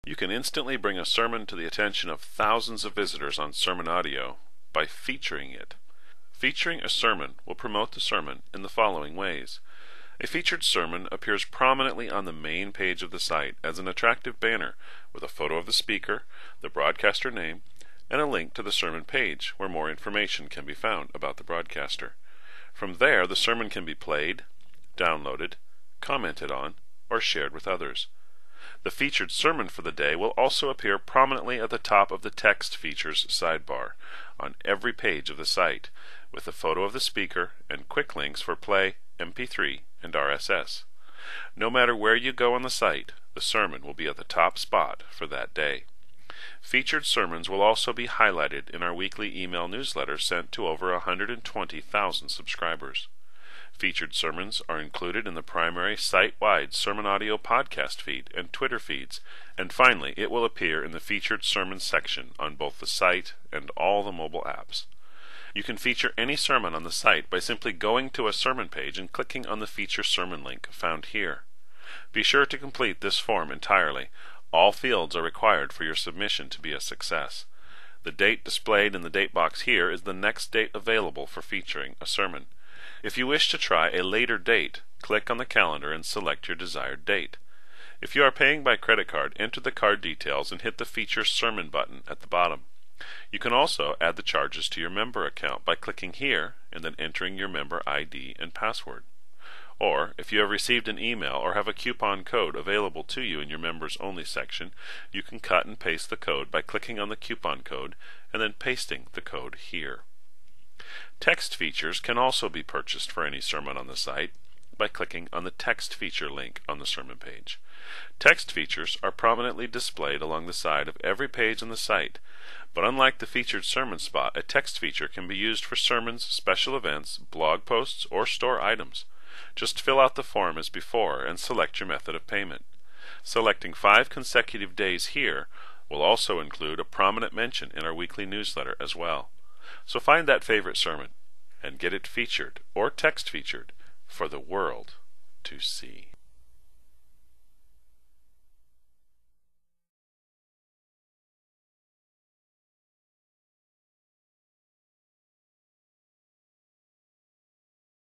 You can instantly bring a sermon to the attention of thousands of visitors on SermonAudio by featuring it. Featuring a sermon will promote the sermon in the following ways. A featured sermon appears prominently on the main page of the site as an attractive banner with a photo of the speaker, the broadcaster name, and a link to the sermon page where more information can be found about the broadcaster. From there, the sermon can be played, downloaded, commented on, or shared with others. The featured sermon for the day will also appear prominently at the top of the text features sidebar on every page of the site, with a photo of the speaker and quick links for play, MP3, and RSS. No matter where you go on the site, the sermon will be at the top spot for that day. Featured sermons will also be highlighted in our weekly email newsletter sent to over 120,000 subscribers. Featured sermons are included in the primary site-wide SermonAudio podcast feed and Twitter feeds, and finally it will appear in the featured sermon section on both the site and all the mobile apps. You can feature any sermon on the site by simply going to a sermon page and clicking on the Feature Sermon link found here. Be sure to complete this form entirely. All fields are required for your submission to be a success. The date displayed in the date box here is the next date available for featuring a sermon. If you wish to try a later date, click on the calendar and select your desired date. If you are paying by credit card, enter the card details and hit the Feature Sermon button at the bottom. You can also add the charges to your member account by clicking here and then entering your member ID and password. Or, if you have received an email or have a coupon code available to you in your Members Only section, you can cut and paste the code by clicking on the coupon code and then pasting the code here. Text features can also be purchased for any sermon on the site by clicking on the text feature link on the sermon page. Text features are prominently displayed along the side of every page on the site, but unlike the featured sermon spot, a text feature can be used for sermons, special events, blog posts, or store items. Just fill out the form as before and select your method of payment. Selecting 5 consecutive days here will also include a prominent mention in our weekly newsletter as well. So find that favorite sermon and get it featured or text featured for the world to see.